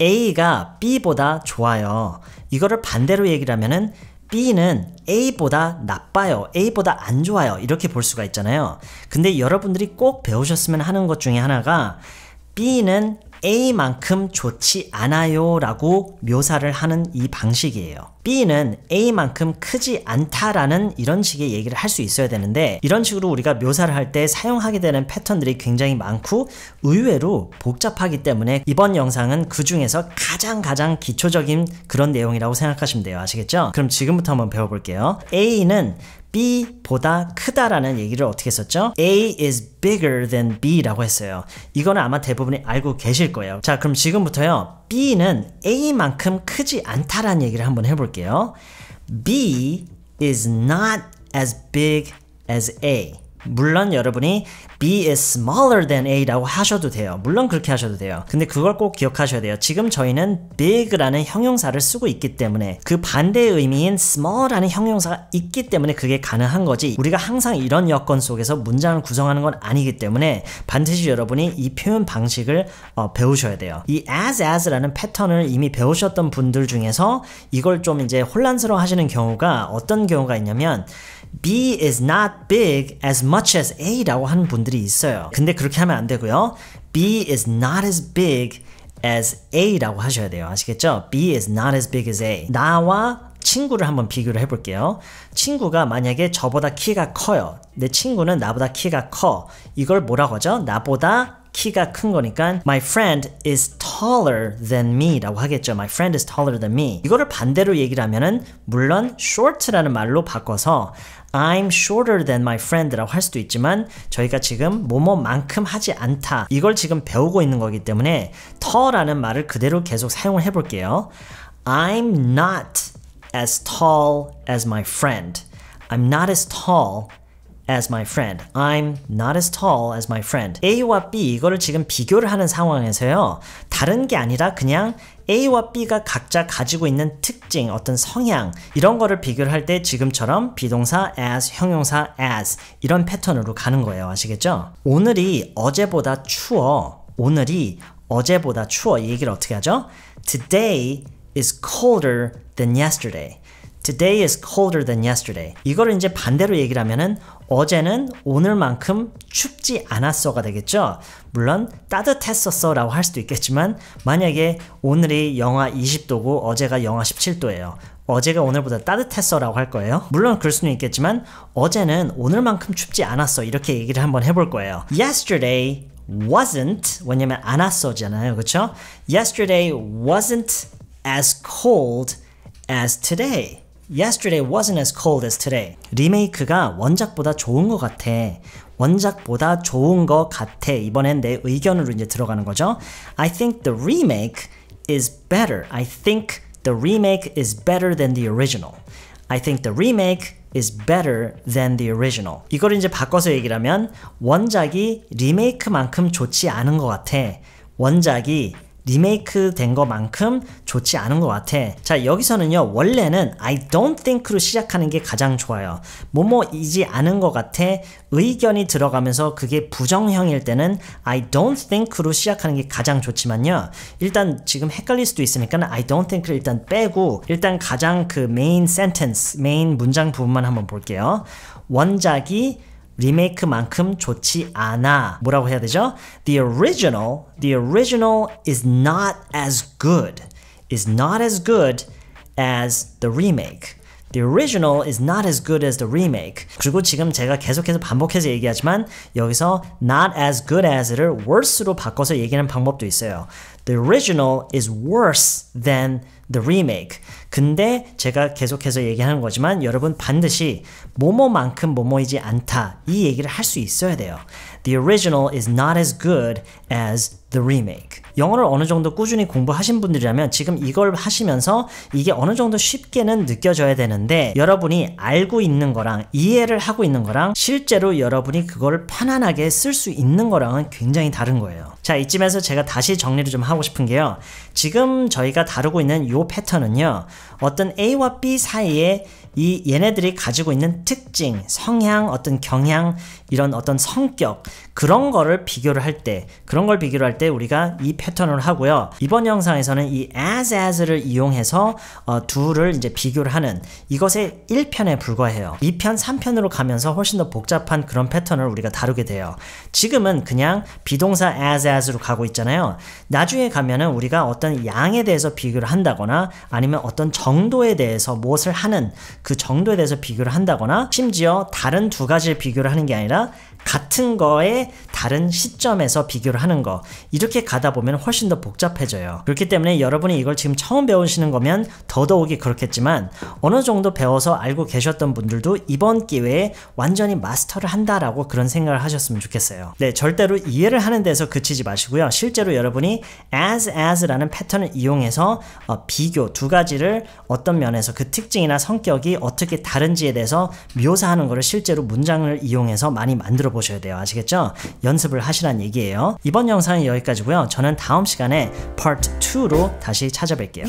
A가 B보다 좋아요. 이거를 반대로 얘기를 하면은 B는 A보다 나빠요. A보다 안 좋아요. 이렇게 볼 수가 있잖아요. 근데 여러분들이 꼭 배우셨으면 하는 것 중에 하나가 B는 A만큼 좋지 않아요 라고 묘사를 하는 이 방식이에요. B는 A만큼 크지 않다라는 이런 식의 얘기를 할 수 있어야 되는데 이런 식으로 우리가 묘사를 할 때 사용하게 되는 패턴들이 굉장히 많고 의외로 복잡하기 때문에 이번 영상은 그 중에서 가장 기초적인 그런 내용이라고 생각하시면 돼요. 아시겠죠? 그럼 지금부터 한번 배워볼게요. A는 B보다 크다라는 얘기를 어떻게 썼죠? A is bigger than B라고 했어요. 이거는 아마 대부분이 알고 계실 거예요. 자, 그럼 지금부터요. B는 A만큼 크지 않다라는 얘기를 한번 해볼게요. B is not as big as A. 물론 여러분이 B is smaller than A라고 하셔도 돼요. 물론 그렇게 하셔도 돼요. 근데 그걸 꼭 기억하셔야 돼요. 지금 저희는 big라는 형용사를 쓰고 있기 때문에 그 반대의 의미인 small라는 형용사가 있기 때문에 그게 가능한 거지 우리가 항상 이런 여건 속에서 문장을 구성하는 건 아니기 때문에 반드시 여러분이 이 표현 방식을 배우셔야 돼요. 이 as라는 패턴을 이미 배우셨던 분들 중에서 이걸 좀 이제 혼란스러워 하시는 경우가 어떤 경우가 있냐면 B is not big as much as A라고 하는 분들이 있어요. 근데 그렇게 하면 안 되고요. B is not as big as A라고 하셔야 돼요. 아시겠죠? B is not as big as A. 나와 친구를 한번 비교를 해볼게요. 친구가 만약에 저보다 키가 커요. 내 친구는 나보다 키가 커. 이걸 뭐라고 하죠? 나보다 키가 큰 거니까 My friend is taller than me 라고 하겠죠. My friend is taller than me. 이거를 반대로 얘기를 하면은 물론 short라는 말로 바꿔서 I'm shorter than my friend 라고 할 수도 있지만 저희가 지금 뭐뭐만큼 하지 않다. 이걸 지금 배우고 있는 거기 때문에 tall라는 말을 그대로 계속 사용을 해볼게요. I'm not as tall as my friend. I'm not as tall as my friend. I'm not as tall as my friend. A와 B 이거를 지금 비교를 하는 상황에서요. 다른 게 아니라 그냥 A와 B가 각자 가지고 있는 특징, 어떤 성향 이런 거를 비교를 할 때 지금처럼 비동사 as, 형용사 as 이런 패턴으로 가는 거예요. 아시겠죠? 오늘이 어제보다 추워. 오늘이 어제보다 추워. 이 얘기를 어떻게 하죠? Today is colder than yesterday. Today is colder than yesterday. 이거를 이제 반대로 얘기를 하면은 어제는 오늘만큼 춥지 않았어가 되겠죠. 물론 따뜻했었어 라고 할 수도 있겠지만 만약에 오늘이 영하 20도고 어제가 영하 17도예요. 어제가 오늘보다 따뜻했어 라고 할 거예요. 물론 그럴 수는 있겠지만 어제는 오늘만큼 춥지 않았어 이렇게 얘기를 한번 해볼 거예요. Yesterday wasn't 왜냐면 않았어잖아요. 그렇죠? Yesterday wasn't as cold as today. Yesterday wasn't as cold as today. 리메이크가 원작보다 좋은 것 같아. 원작보다 좋은 것 같아. 이번엔 내 의견으로 이제 들어가는 거죠. I think the remake is better. I think the remake is better than the original. I think the remake is better than the original. 이걸 이제 바꿔서 얘기를 하면 원작이 리메이크만큼 좋지 않은 것 같아. 원작이 리메이크 된 것만큼 좋지 않은 것 같아. 자, 여기서는요 원래는 I don't think로 시작하는 게 가장 좋아요. 뭐뭐이지 않은 것 같아 의견이 들어가면서 그게 부정형일 때는 I don't think로 시작하는 게 가장 좋지만요 일단 지금 헷갈릴 수도 있으니까 I don't think를 일단 빼고 일단 가장 그 메인 센텐스, 메인 문장 부분만 한번 볼게요. 원작이 리메이크만큼 좋지 않아. 뭐라고 해야 되죠? The original is not as good. Is not as good as the remake. The original is not as good as the remake. 그리고 지금 제가 계속해서 반복해서 얘기하지만 여기서 not as good as를 worse로 바꿔서 얘기하는 방법도 있어요. The original is worse than the remake. 근데 제가 계속해서 얘기하는 거지만 여러분 반드시 뭐뭐만큼 뭐뭐이지 않다 이 얘기를 할 수 있어야 돼요. The original is not as good as the remake. 영어를 어느 정도 꾸준히 공부하신 분들이라면 지금 이걸 하시면서 이게 어느 정도 쉽게는 느껴져야 되는데 여러분이 알고 있는 거랑 이해를 하고 있는 거랑 실제로 여러분이 그걸 편안하게 쓸 수 있는 거랑은 굉장히 다른 거예요. 자, 이쯤에서 제가 다시 정리를 좀 하고 싶은 게요. 지금 저희가 다루고 있는 이 패턴은요. 어떤 A와 B 사이에 이 얘네들이 가지고 있는 특징, 성향, 어떤 경향, 이런 어떤 성격 그런 거를 비교를 할 때 때 우리가 이 패턴을 하고요. 이번 영상에서는 이 as를 이용해서 둘을 이제 비교를 하는 이것의 1편에 불과해요. 2편, 3편으로 가면서 훨씬 더 복잡한 그런 패턴을 우리가 다루게 돼요. 지금은 그냥 비동사 as로 가고 있잖아요. 나중에 가면은 우리가 어떤 양에 대해서 비교를 한다거나 아니면 어떤 정도에 대해서 무엇을 하는 그 정도에 대해서 비교를 한다거나 심지어 다른 두 가지를 비교를 하는 게 아니라 같은 거에 다른 시점에서 비교를 하는 거 이렇게 가다 보면 훨씬 더 복잡해져요. 그렇기 때문에 여러분이 이걸 지금 처음 배우시는 거면 더더욱이 그렇겠지만 어느 정도 배워서 알고 계셨던 분들도 이번 기회에 완전히 마스터를 한다라고 그런 생각을 하셨으면 좋겠어요. 네, 절대로 이해를 하는 데서 그치지 마시고요. 실제로 여러분이 as라는 패턴을 이용해서 비교 두 가지를 어떤 면에서 그 특징이나 성격이 어떻게 다른지에 대해서 묘사하는 거를 실제로 문장을 이용해서 많이 만들어 보셔야 돼요. 아시겠죠? 연습을 하시란 얘기예요. 이번 영상은 여기까지고요. 저는 다음 시간에 Part 2로 다시 찾아뵐게요.